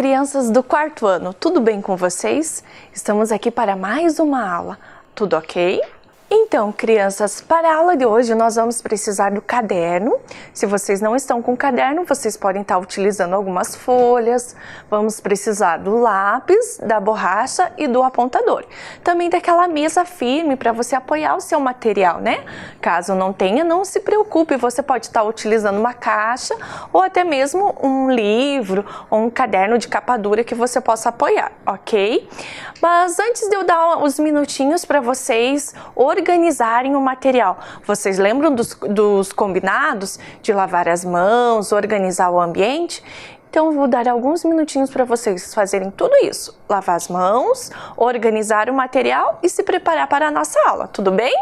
crianças do quarto ano, tudo bem com vocês? Estamos aqui para mais uma aula, tudo ok? Então, crianças, para a aula de hoje nós vamos precisar do caderno. Se vocês não estão com caderno, vocês podem estar utilizando algumas folhas. Vamos precisar do lápis, da borracha e do apontador. Também daquela mesa firme para você apoiar o seu material, né? Caso não tenha, não se preocupe, você pode estar utilizando uma caixa ou até mesmo um livro ou um caderno de capa dura que você possa apoiar, ok? Mas antes de eu dar os minutinhos para vocês organizarem o material, vocês lembram dos combinados de lavar as mãos, organizar o ambiente? Então eu vou dar alguns minutinhos para vocês fazerem tudo isso, lavar as mãos, organizar o material e se preparar para a nossa aula, tudo bem?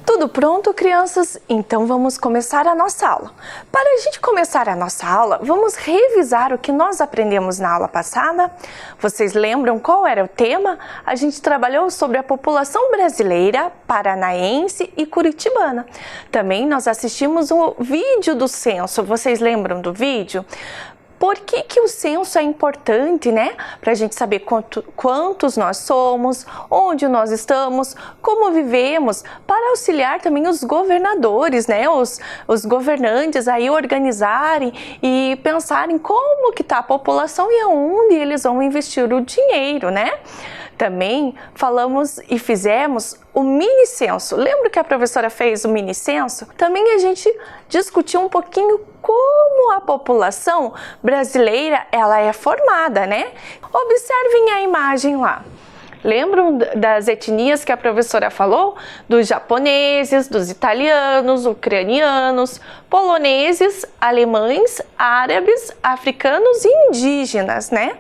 Tudo pronto, crianças? Então vamos começar a nossa aula. Para a gente começar a nossa aula, vamos revisar o que nós aprendemos na aula passada. Vocês lembram qual era o tema? A gente trabalhou sobre a população brasileira, paranaense e curitibana. Também nós assistimos o vídeo do censo. Vocês lembram do vídeo? Por que o censo é importante, né? Para a gente saber quantos nós somos, onde nós estamos, como vivemos, para auxiliar também os governadores, né? Os governantes aí organizarem e pensarem como que está a população e aonde eles vão investir o dinheiro, né? Também falamos e fizemos o mini censo. Lembra que a professora fez o mini censo? Também a gente discutiu um pouquinho como a população brasileira ela é formada, né? Observem a imagem lá. Lembram das etnias que a professora falou? Dos japoneses, dos italianos, ucranianos, poloneses, alemães, árabes, africanos e indígenas, né?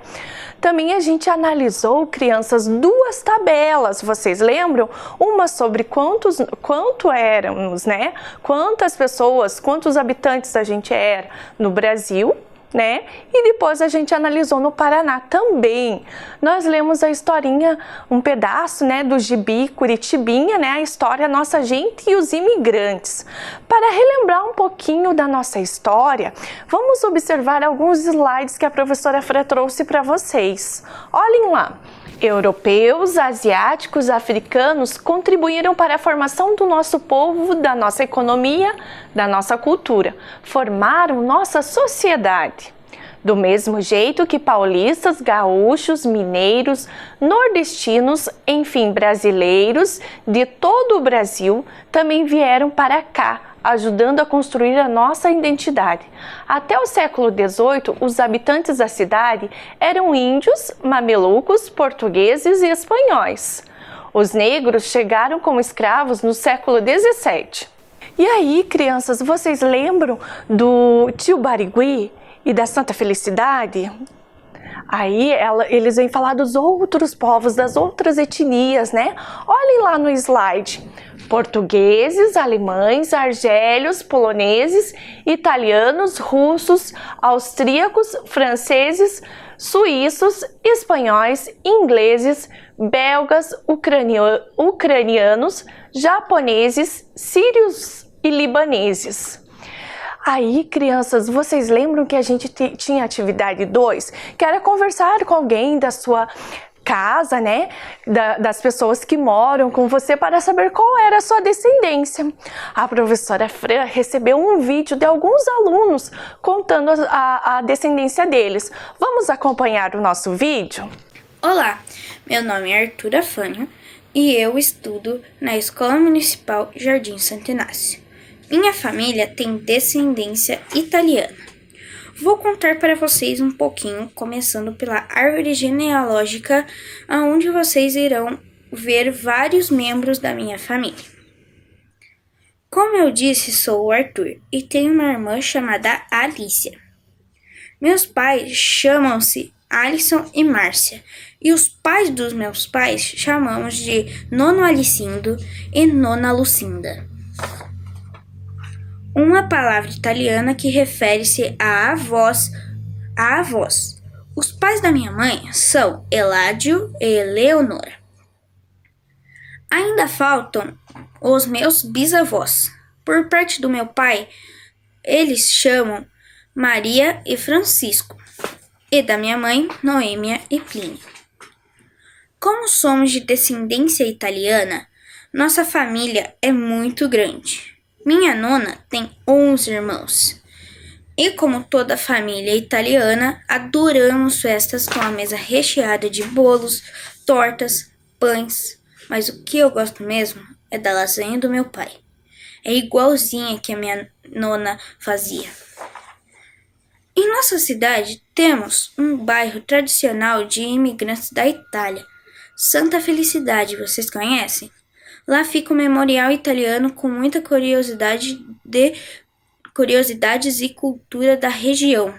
Também a gente analisou, crianças, duas tabelas, vocês lembram? Uma sobre quanto éramos, né? Quantas pessoas, quantos habitantes a gente era no Brasil, né? E depois a gente analisou no Paraná também. Nós lemos a historinha, um pedaço, né, do gibi Curitibinha, né, a história Nossa Gente e os Imigrantes. Para relembrar um pouquinho da nossa história, vamos observar alguns slides que a professora Fran trouxe para vocês. Olhem lá. Europeus, asiáticos, africanos contribuíram para a formação do nosso povo, da nossa economia, da nossa cultura. Formaram nossa sociedade. Do mesmo jeito que paulistas, gaúchos, mineiros, nordestinos, enfim, brasileiros de todo o Brasil também vieram para cá, ajudando a construir a nossa identidade. Até o século XVIII, os habitantes da cidade eram índios, mamelucos, portugueses e espanhóis. Os negros chegaram como escravos no século XVII. E aí, crianças, vocês lembram do tio Barigui e da Santa Felicidade? Aí eles vêm falar dos outros povos, das outras etnias, né? Olhem lá no slide. Portugueses, alemães, argélios, poloneses, italianos, russos, austríacos, franceses, suíços, espanhóis, ingleses, belgas, ucranianos, japoneses, sírios e libaneses. Aí, crianças, vocês lembram que a gente tinha atividade 2, que era conversar com alguém da sua casa, né, das pessoas que moram com você para saber qual era a sua descendência. A professora Fran recebeu um vídeo de alguns alunos contando a descendência deles. Vamos acompanhar o nosso vídeo? Olá, meu nome é Arthur Afânio e eu estudo na Escola Municipal Jardim Santo Inácio. Minha família tem descendência italiana. Vou contar para vocês um pouquinho, começando pela árvore genealógica, onde vocês irão ver vários membros da minha família. Como eu disse, sou o Arthur e tenho uma irmã chamada Alicia. Meus pais chamam-se Alisson e Márcia, e os pais dos meus pais chamamos de Nono Alicindo e Nona Lucinda. Uma palavra italiana que refere-se a avós. Os pais da minha mãe são Eládio e Eleonora. Ainda faltam os meus bisavós. Por parte do meu pai, eles chamam Maria e Francisco. E da minha mãe, Noêmia e Plínio. Como somos de descendência italiana, nossa família é muito grande. Minha nona tem 11 irmãos. E como toda família italiana, adoramos festas com a mesa recheada de bolos, tortas, pães. Mas o que eu gosto mesmo é da lasanha do meu pai. É igualzinha que a minha nona fazia. Em nossa cidade, temos um bairro tradicional de imigrantes da Itália. Santa Felicidade, vocês conhecem? Lá fica o memorial italiano com muita curiosidades e cultura da região.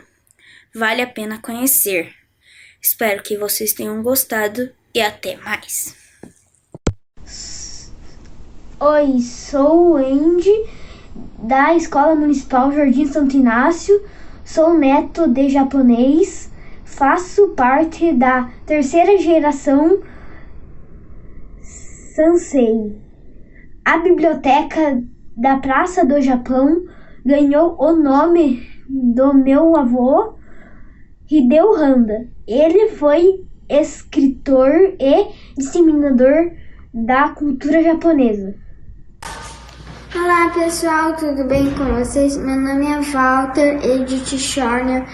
Vale a pena conhecer. Espero que vocês tenham gostado e até mais. Oi, sou o Andy, da Escola Municipal Jardim Santo Inácio. Sou neto de japonês. Faço parte da terceira geração Sansei. A biblioteca da Praça do Japão ganhou o nome do meu avô, Hideo Handa. Ele foi escritor e disseminador da cultura japonesa. Olá pessoal, tudo bem com vocês? Meu nome é Walter Edith Schorner.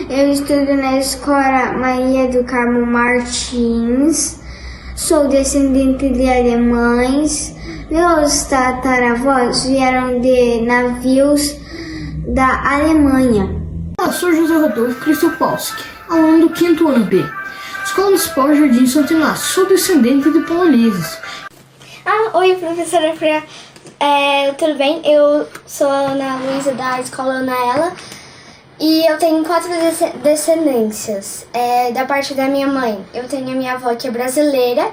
Eu estudo na Escola Maria do Carmo Martins. Sou descendente de alemães. Meus tataravós vieram de navios da Alemanha. Olá, sou José Rodolfo Krzyzopolski, aluno do 5º ano B. Escola Municipal Jardim Santo Inácio. Sou descendente de poloneses. Oi, professora Fran. Tudo bem? Eu sou a Ana Luísa da Escola Anaela e eu tenho 4 descendências. Da parte da minha mãe, eu tenho a minha avó que é brasileira,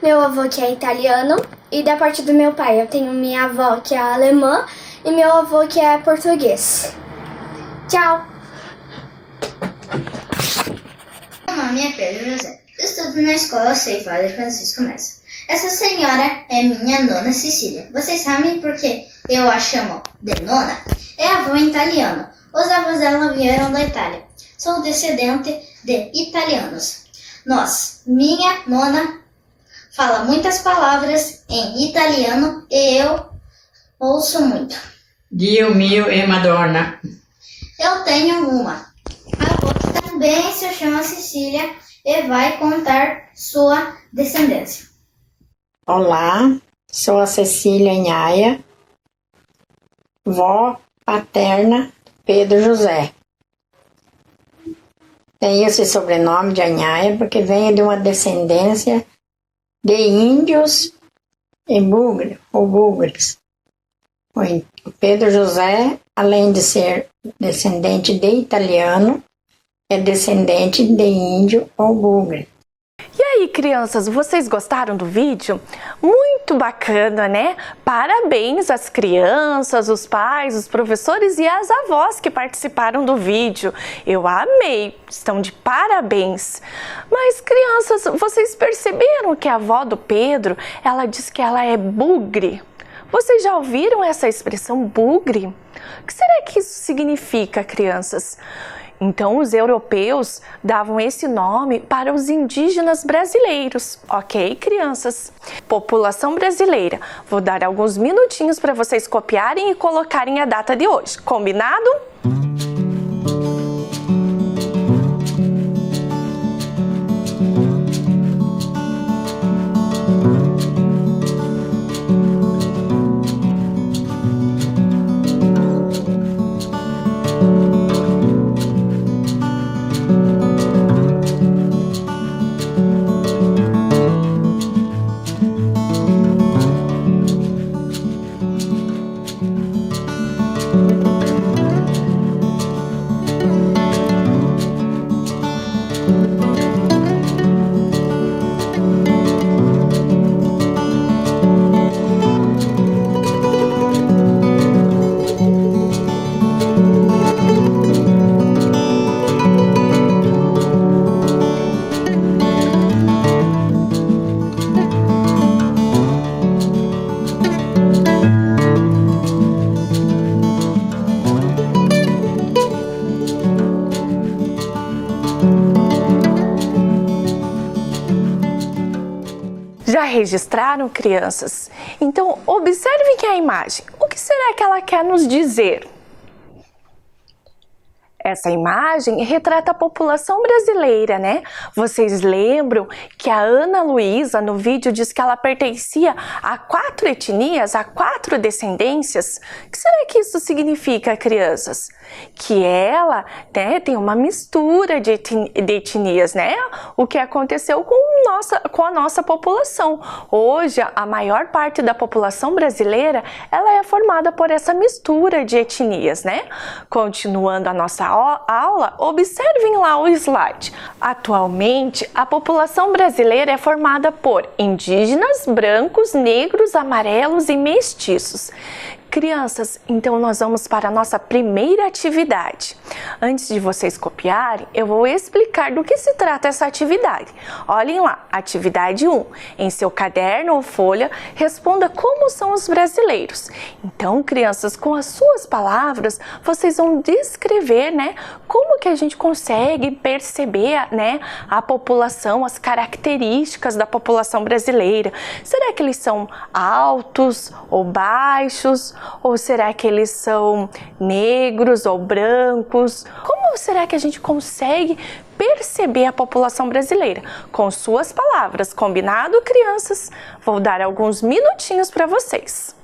meu avô que é italiano, e da parte do meu pai, eu tenho minha avó que é alemã e meu avô que é português. Tchau! Meu nome é Pedro José. Eu estudo na escola Sei Padre Francisco Messa. Essa senhora é minha nona Cecília. Vocês sabem por que eu a chamo de nona? É avó italiana. Os avós dela vieram da Itália. Sou descendente de italianos. Minha nona, fala muitas palavras em italiano e eu ouço muito. Dio mio e Madonna. Eu tenho uma avó que também se chama Cecília e vai contar sua descendência. Olá, sou a Cecília Nhaia, vó paterna Pedro José. Tenho esse sobrenome de Anhaia porque venho de uma descendência de índios e bugres. O Pedro José, além de ser descendente de italiano, é descendente de índio ou bugre. E aí, crianças, vocês gostaram do vídeo? Muito bacana, né? Parabéns às crianças, os pais, os professores e as avós que participaram do vídeo. Eu amei, estão de parabéns. Mas, crianças, vocês perceberam que a avó do Pedro, ela diz que ela é bugre? Vocês já ouviram essa expressão bugre? O que será que isso significa, crianças? Então, os europeus davam esse nome para os indígenas brasileiros, ok, crianças? População brasileira. Vou dar alguns minutinhos para vocês copiarem e colocarem a data de hoje, combinado? Já registraram, crianças? Então, observem a imagem. O que será que ela quer nos dizer? Essa imagem retrata a população brasileira, né? Vocês lembram que a Ana Luísa, no vídeo, diz que ela pertencia a 4 etnias, a 4 descendências? O que será que isso significa, crianças? Que ela, né, tem uma mistura de etnias, né? O que aconteceu com a nossa população. Hoje, a maior parte da população brasileira, ela é formada por essa mistura de etnias, né? Continuando a nossa aula, observem lá o slide. Atualmente, a população brasileira é formada por indígenas, brancos, negros, amarelos e mestiços. Crianças, então nós vamos para a nossa primeira atividade. Antes de vocês copiarem, eu vou explicar do que se trata essa atividade. Olhem lá, atividade 1. Em seu caderno ou folha, responda como são os brasileiros. Então, crianças, com as suas palavras, vocês vão descrever, né, como que a gente consegue perceber, né, a população, as características da população brasileira. Será que eles são altos ou baixos? Ou será que eles são negros ou brancos? Como será que a gente consegue perceber a população brasileira? Com suas palavras, combinado, crianças? Vou dar alguns minutinhos para vocês.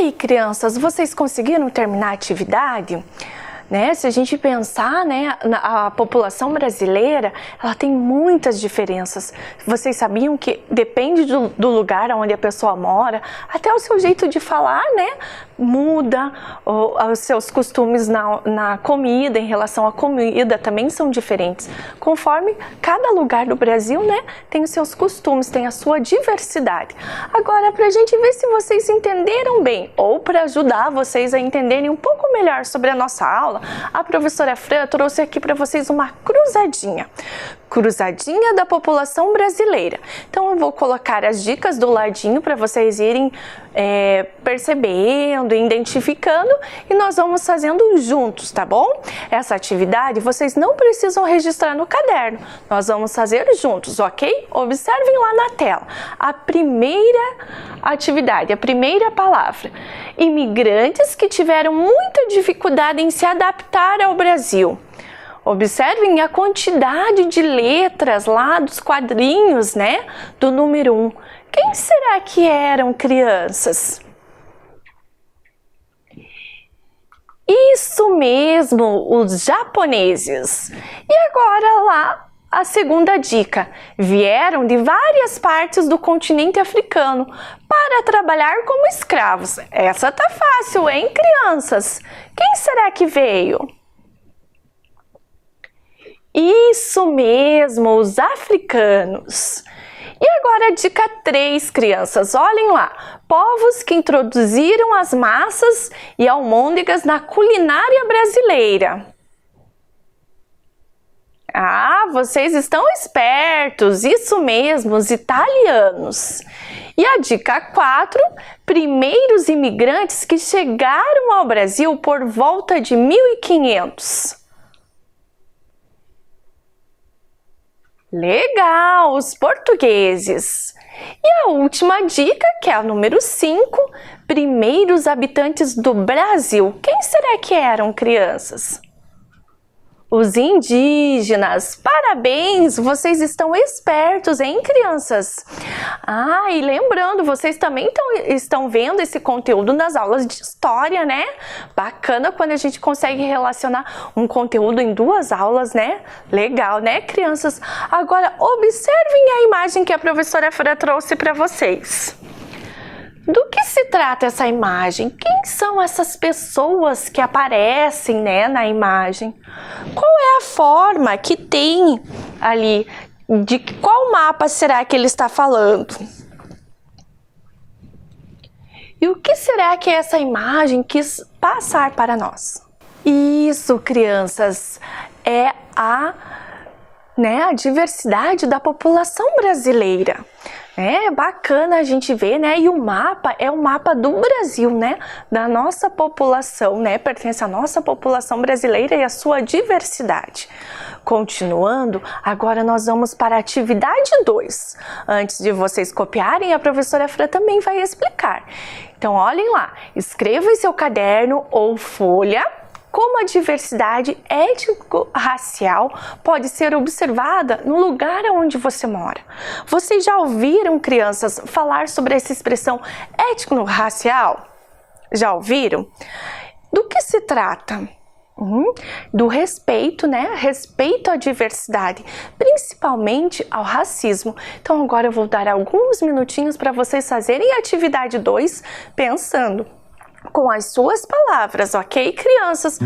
aí, crianças, vocês conseguiram terminar a atividade? Né? Se a gente pensar, né, a população brasileira, ela tem muitas diferenças. Vocês sabiam que depende do lugar onde a pessoa mora, até o seu jeito de falar, né, muda, os seus costumes na comida, em relação à comida, também são diferentes. Conforme cada lugar do Brasil, né, tem os seus costumes, tem a sua diversidade. Agora, para a gente ver se vocês entenderam bem, ou para ajudar vocês a entenderem um pouco melhor sobre a nossa aula, a professora Fran trouxe aqui para vocês uma cruzadinha. Cruzadinha da população brasileira. Então eu vou colocar as dicas do ladinho para vocês irem percebendo, identificando, e nós vamos fazendo juntos, tá bom? Essa atividade vocês não precisam registrar no caderno, nós vamos fazer juntos, ok? Observem lá na tela. A primeira atividade, a primeira palavra. Imigrantes que tiveram muita dificuldade em se adaptar ao Brasil. Observem a quantidade de letras lá dos quadrinhos, né, do número 1. Quem será que eram, crianças? Isso mesmo, os japoneses. E agora lá, a segunda dica. Vieram de várias partes do continente africano para trabalhar como escravos. Essa tá fácil, hein, crianças? Quem será que veio? Isso mesmo, os africanos. E agora a dica 3, crianças, olhem lá. Povos que introduziram as massas e almôndegas na culinária brasileira. Ah, vocês estão espertos, isso mesmo, os italianos. E a dica 4, primeiros imigrantes que chegaram ao Brasil por volta de 1500. Legal, os portugueses. E a última dica, que é a número 5, primeiros habitantes do Brasil. Quem será que eram, crianças? Os indígenas. Parabéns, vocês estão espertos, hein, crianças? Ah, e lembrando, vocês também estão vendo esse conteúdo nas aulas de história, né? Bacana quando a gente consegue relacionar um conteúdo em 2 aulas, né? Legal, né, crianças? Agora, observem a imagem que a professora Fran trouxe para vocês. Do que se trata essa imagem? Quem são essas pessoas que aparecem, né, na imagem? Qual é a forma que tem ali? De qual mapa será que ele está falando? E o que será que essa imagem quis passar para nós? Isso, crianças, é a diversidade da população brasileira. É bacana a gente ver, né? E o mapa é o mapa do Brasil, né? Da nossa população, né? Pertence à nossa população brasileira e à sua diversidade. Continuando, agora nós vamos para a atividade 2. Antes de vocês copiarem, a professora Fran também vai explicar. Então, olhem lá, escreva em seu caderno ou folha como a diversidade étnico-racial pode ser observada no lugar onde você mora. Vocês já ouviram, crianças, falar sobre essa expressão étnico-racial? Já ouviram? Do que se trata? Do respeito, né? Respeito à diversidade, principalmente ao racismo. Então agora eu vou dar alguns minutinhos para vocês fazerem a atividade 2, pensando com as suas palavras, ok, crianças?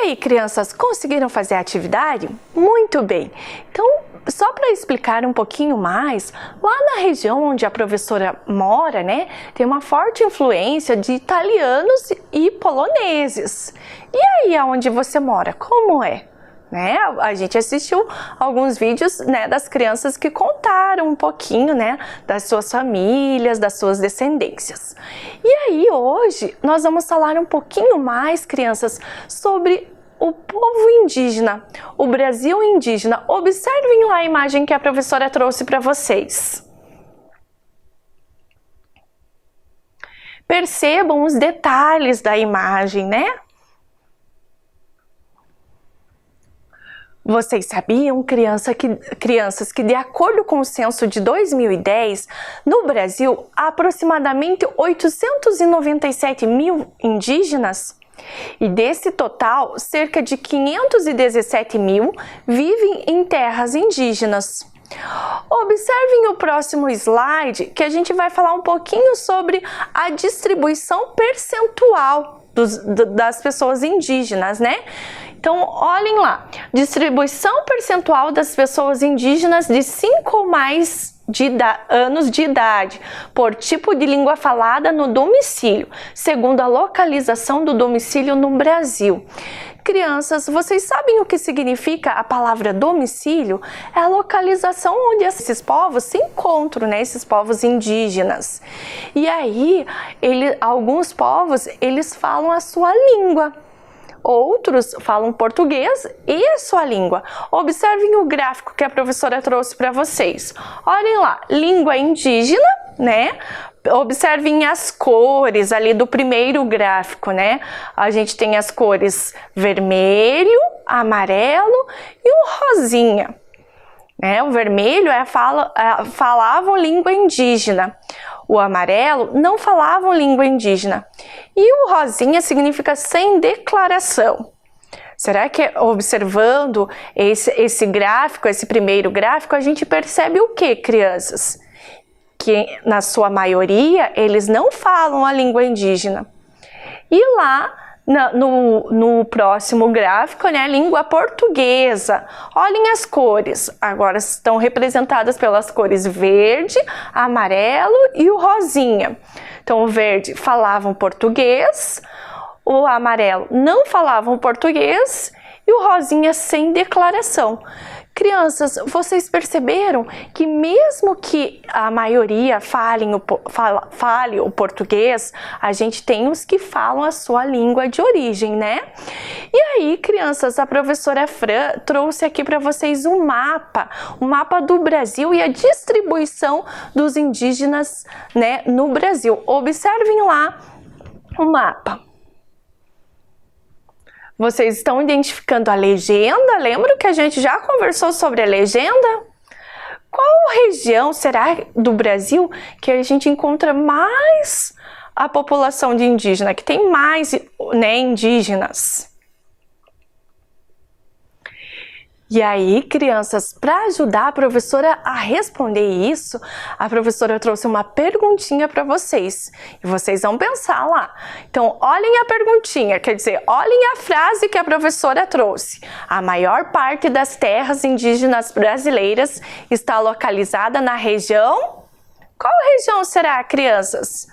aí, crianças, conseguiram fazer a atividade? Muito bem! Então, só para explicar um pouquinho mais, lá na região onde a professora mora, né, tem uma forte influência de italianos e poloneses. E aí, aonde você mora, como é? Né? A gente assistiu alguns vídeos, né, das crianças que contaram um pouquinho, né, das suas famílias, das suas descendências. E aí hoje nós vamos falar um pouquinho mais, crianças, sobre o povo indígena, o Brasil indígena. Observem lá a imagem que a professora trouxe para vocês. Percebam os detalhes da imagem, né? Vocês sabiam, crianças, que de acordo com o censo de 2010, no Brasil, há aproximadamente 897 mil indígenas? E desse total, cerca de 517 mil vivem em terras indígenas. Observem o próximo slide, que a gente vai falar um pouquinho sobre a distribuição percentual das pessoas indígenas, né? Então, olhem lá, distribuição percentual das pessoas indígenas de 5 ou mais anos de idade, por tipo de língua falada no domicílio, segundo a localização do domicílio no Brasil. Crianças, vocês sabem o que significa a palavra domicílio? É a localização onde esses povos se encontram, né? Esses povos indígenas. E aí, alguns povos, eles falam a sua língua. Outros falam português e a sua língua. Observem o gráfico que a professora trouxe para vocês. Olhem lá, língua indígena, né? Observem as cores ali do primeiro gráfico, né? A gente tem as cores vermelho, amarelo e um rosinha. Né? O vermelho falavam língua indígena. O amarelo não falavam língua indígena. E o rosinha significa sem declaração. Será que observando esse gráfico, esse primeiro gráfico, a gente percebe o que, crianças? Que na sua maioria eles não falam a língua indígena. E lá no próximo gráfico, né, língua portuguesa. Olhem as cores, agora estão representadas pelas cores verde, amarelo e o rosinha. Então o verde falavam português, o amarelo não falavam português e o rosinha sem declaração. Crianças, vocês perceberam que mesmo que a maioria fale o português, a gente tem os que falam a sua língua de origem, né? E aí, crianças, a professora Fran trouxe aqui para vocês um mapa do Brasil e a distribuição dos indígenas, né, no Brasil. Observem lá o mapa. Vocês estão identificando a legenda? Lembra que a gente já conversou sobre a legenda? Qual região será do Brasil que a gente encontra mais a população de indígena, que tem mais, né, indígenas? E aí, crianças, para ajudar a professora a responder isso, a professora trouxe uma perguntinha para vocês. E vocês vão pensar lá. Então, olhem a perguntinha, quer dizer, olhem a frase que a professora trouxe. A maior parte das terras indígenas brasileiras está localizada na região... Qual região será, crianças?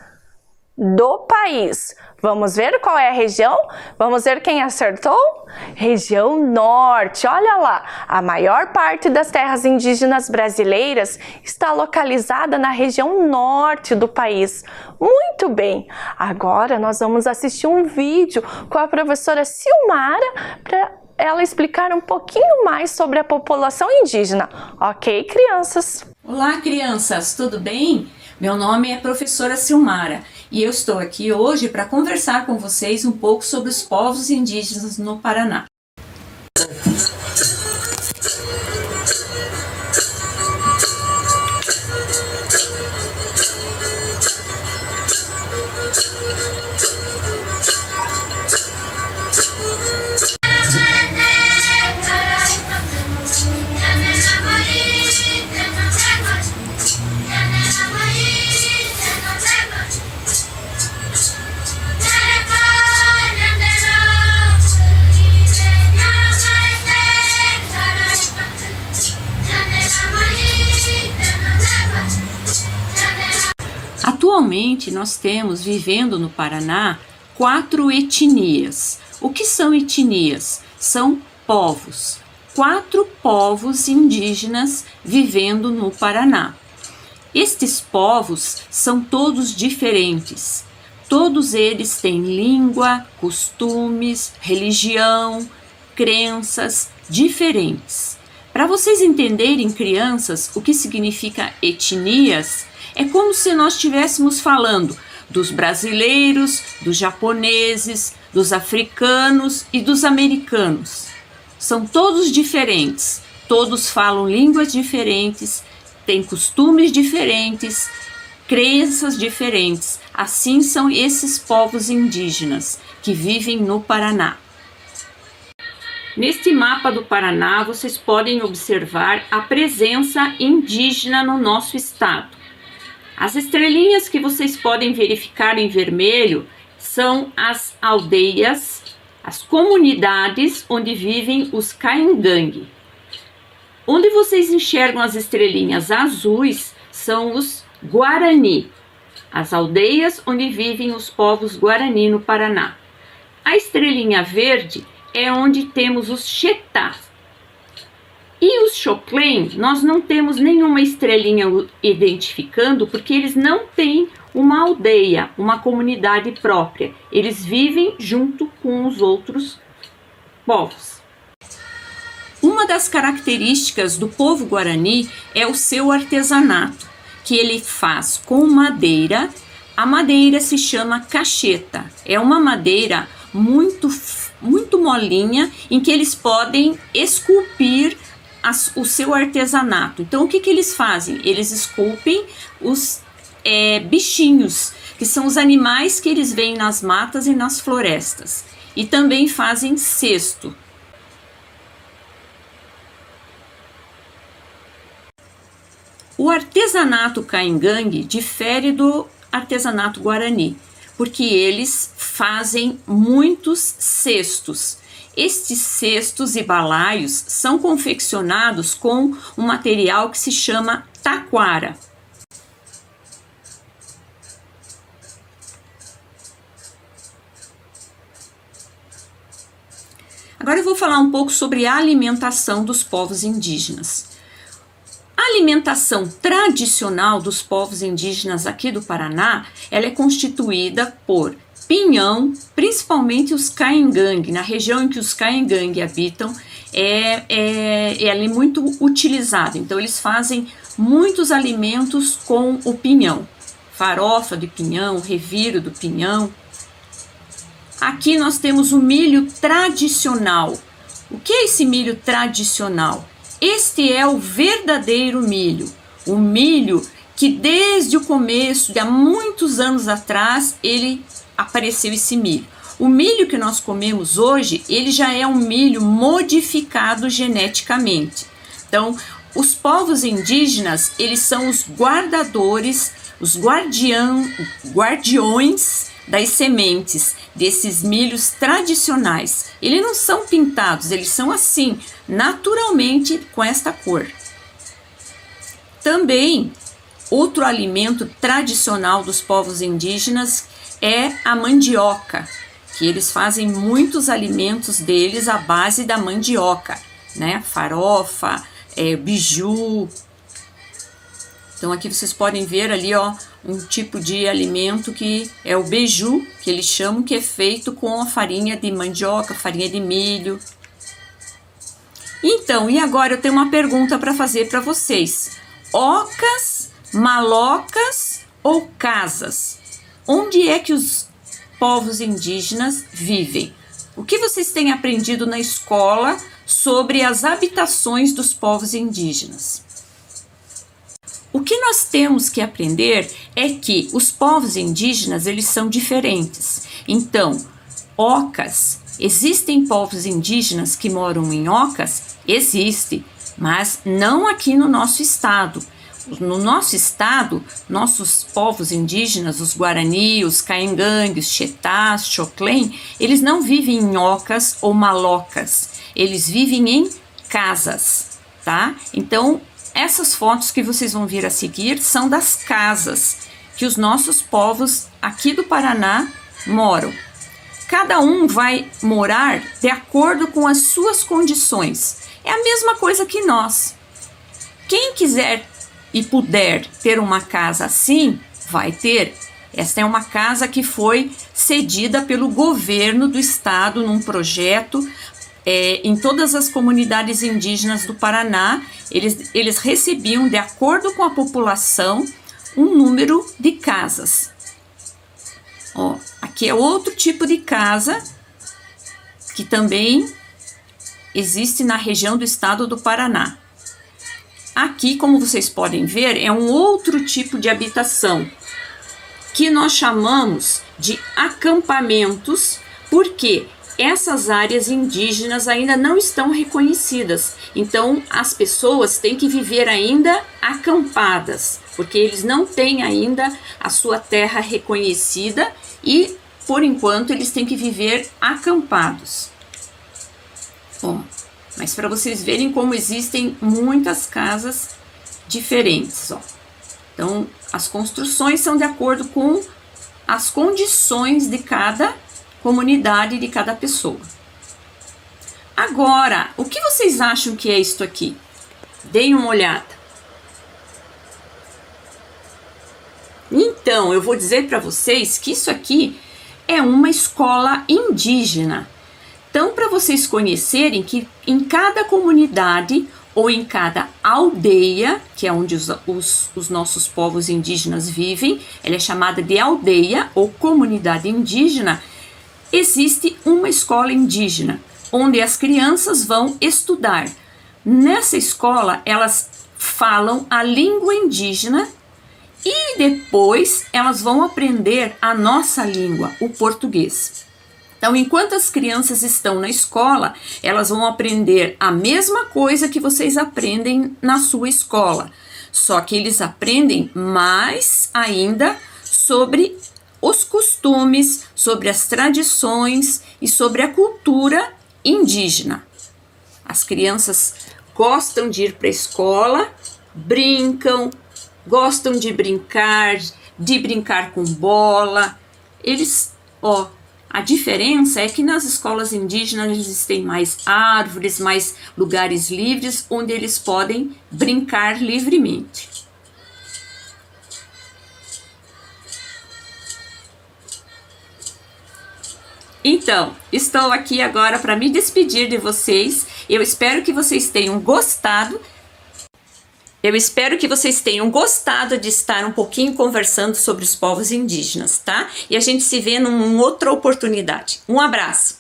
Do país. Vamos ver qual é a região? Vamos ver quem acertou? Região Norte. Olha lá, a maior parte das terras indígenas brasileiras está localizada na região Norte do país. Muito bem. Agora nós vamos assistir um vídeo com a professora Silmara para ela explicar um pouquinho mais sobre a população indígena. Ok, crianças? Olá, crianças, tudo bem? Meu nome é professora Silmara e eu estou aqui hoje para conversar com vocês um pouco sobre os povos indígenas no Paraná. Yeah. atualmente nós temos, vivendo no Paraná, 4 etnias. O que são etnias? São povos. 4 povos indígenas vivendo no Paraná. Estes povos são todos diferentes. Todos eles têm língua, costumes, religião, crenças diferentes. Para vocês entenderem, crianças, o que significa etnias, é como se nós estivéssemos falando dos brasileiros, dos japoneses, dos africanos e dos americanos. São todos diferentes, todos falam línguas diferentes, têm costumes diferentes, crenças diferentes. Assim são esses povos indígenas que vivem no Paraná. Neste mapa do Paraná, vocês podem observar a presença indígena no nosso estado. As estrelinhas que vocês podem verificar em vermelho são as aldeias, as comunidades onde vivem os Caingangue. Onde vocês enxergam as estrelinhas azuis são os Guarani, as aldeias onde vivem os povos Guarani no Paraná. A estrelinha verde é onde temos os Xetás. E os Xoclen, nós não temos nenhuma estrelinha identificando, porque eles não têm uma aldeia, uma comunidade própria. Eles vivem junto com os outros povos. Uma das características do povo Guarani é o seu artesanato, que ele faz com madeira. A madeira se chama cacheta. É uma madeira muito molinha, em que eles podem esculpir o seu artesanato. Então, o que eles fazem? Eles esculpem os bichinhos, que são os animais que eles veem nas matas e nas florestas. E também fazem cesto. O artesanato Caingangue difere do artesanato Guarani, porque eles fazem muitos cestos. Estes cestos e balaios são confeccionados com um material que se chama taquara. Agora eu vou falar um pouco sobre a alimentação dos povos indígenas. A alimentação tradicional dos povos indígenas aqui do Paraná, ela é constituída por pinhão, principalmente os Caingangue. Na região em que os Caingangue habitam, ela é muito utilizada. Então, eles fazem muitos alimentos com o pinhão. Farofa de pinhão, reviro do pinhão. Aqui nós temos o milho tradicional. O que é esse milho tradicional? Este é o verdadeiro milho, o milho que desde o começo, de há muitos anos atrás, ele apareceu esse milho. O milho que nós comemos hoje, ele já é um milho modificado geneticamente. Então, os povos indígenas, eles são os guardadores, os guardiões das sementes desses milhos tradicionais. Eles não são pintados, eles são assim, naturalmente com esta cor. Também, outro alimento tradicional dos povos indígenas é a mandioca, que eles fazem muitos alimentos deles à base da mandioca, né? Farofa, biju. Então aqui vocês podem ver ali, ó, um tipo de alimento que é o beiju, que eles chamam, que é feito com a farinha de mandioca, farinha de milho. Então, e agora eu tenho uma pergunta para fazer para vocês. Ocas, malocas ou casas? Onde é que os povos indígenas vivem? O que vocês têm aprendido na escola sobre as habitações dos povos indígenas? O que nós temos que aprender é que os povos indígenas, eles são diferentes. Então, ocas, existem povos indígenas que moram em ocas? Existe, mas não aqui no nosso estado. No nosso estado, nossos povos indígenas, os Guarani, os Caingangue, os Xetás, Xoclen, eles não vivem em ocas ou malocas, eles vivem em casas, tá? Então, essas fotos que vocês vão ver a seguir são das casas que os nossos povos aqui do Paraná moram. Cada um vai morar de acordo com as suas condições. É a mesma coisa que nós. Quem quiser e puder ter uma casa assim, vai ter. Esta é uma casa que foi cedida pelo governo do estado num projeto em todas as comunidades indígenas do Paraná. Eles recebiam, de acordo com a população, um número de casas. Ó, aqui é outro tipo de casa que também existe na região do estado do Paraná. Aqui, como vocês podem ver, é um outro tipo de habitação que nós chamamos de acampamentos, porque essas áreas indígenas ainda não estão reconhecidas. Então, as pessoas têm que viver ainda acampadas, porque eles não têm ainda a sua terra reconhecida e, por enquanto, eles têm que viver acampados. Bom, mas para vocês verem como existem muitas casas diferentes, ó. Então, as construções são de acordo com as condições de cada comunidade, de cada pessoa. Agora, o que vocês acham que é isto aqui? Deem uma olhada. Então, eu vou dizer para vocês que isso aqui é uma escola indígena. Então, para vocês conhecerem que em cada comunidade ou em cada aldeia, que é onde os nossos povos indígenas vivem, ela é chamada de aldeia ou comunidade indígena, existe uma escola indígena, onde as crianças vão estudar. Nessa escola, elas falam a língua indígena e depois elas vão aprender a nossa língua, o português. Então, enquanto as crianças estão na escola, elas vão aprender a mesma coisa que vocês aprendem na sua escola. Só que eles aprendem mais ainda sobre os costumes, sobre as tradições e sobre a cultura indígena. As crianças gostam de ir para a escola, brincam, gostam de brincar com bola. A diferença é que nas escolas indígenas existem mais árvores, mais lugares livres onde eles podem brincar livremente. Então, estou aqui agora para me despedir de vocês. Eu espero que vocês tenham gostado. Eu espero que vocês tenham gostado de estar um pouquinho conversando sobre os povos indígenas, tá? E a gente se vê numa outra oportunidade. Um abraço!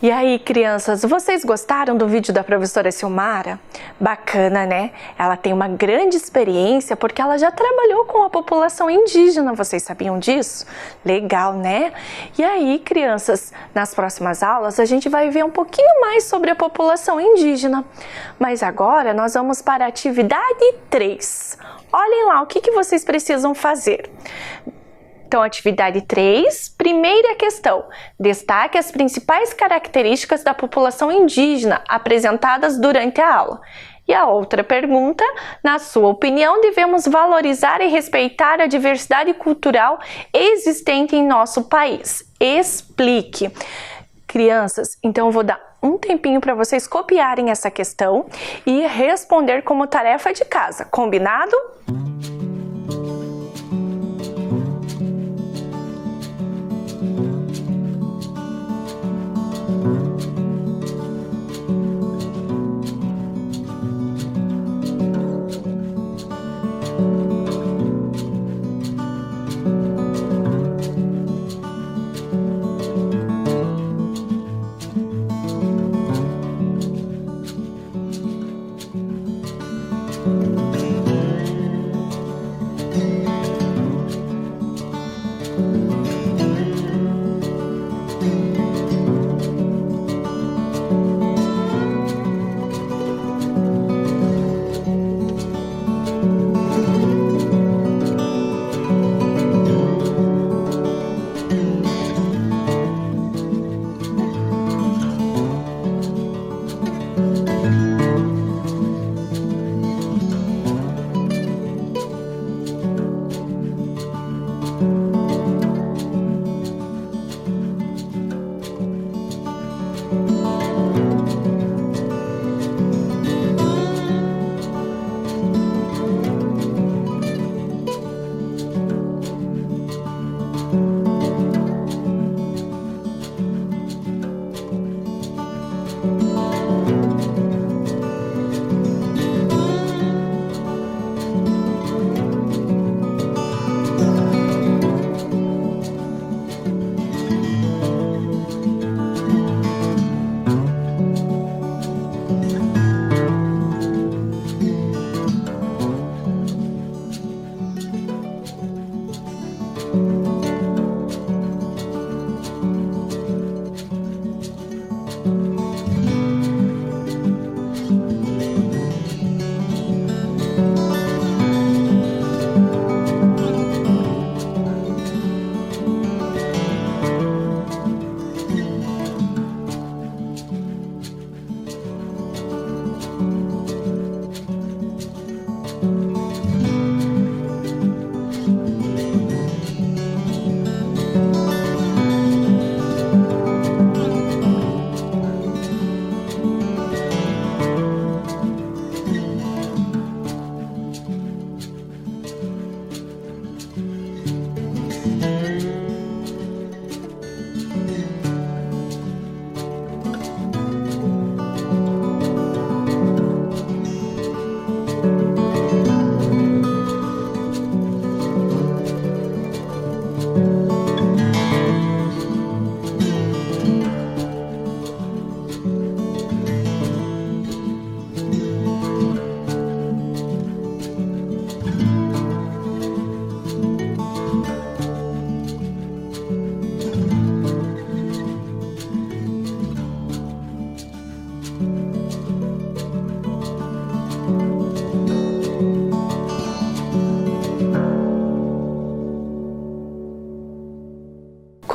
E aí, crianças, vocês gostaram do vídeo da professora Silmara? Bacana, né? Ela tem uma grande experiência porque ela já trabalhou com a população indígena, vocês sabiam disso? Legal, né? E aí, crianças, nas próximas aulas a gente vai ver um pouquinho mais sobre a população indígena. Mas agora nós vamos para a atividade 3. Olhem lá o que vocês precisam fazer. Então, atividade 3, primeira questão. Destaque as principais características da população indígena apresentadas durante a aula. E a outra pergunta, na sua opinião, devemos valorizar e respeitar a diversidade cultural existente em nosso país. Explique. Crianças, então eu vou dar um tempinho para vocês copiarem essa questão e responder como tarefa de casa. Combinado?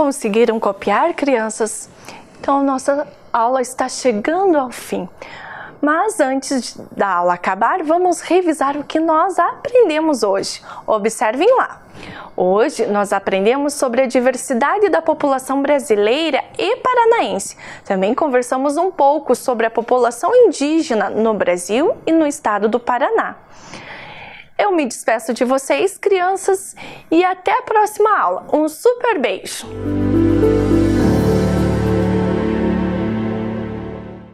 Conseguiram copiar, crianças? Então, nossa aula está chegando ao fim. Mas antes da aula acabar, vamos revisar o que nós aprendemos hoje. Observem lá. Hoje nós aprendemos sobre a diversidade da população brasileira e paranaense. Também conversamos um pouco sobre a população indígena no Brasil e no estado do Paraná. Eu me despeço de vocês, crianças, e até a próxima aula. Um super beijo!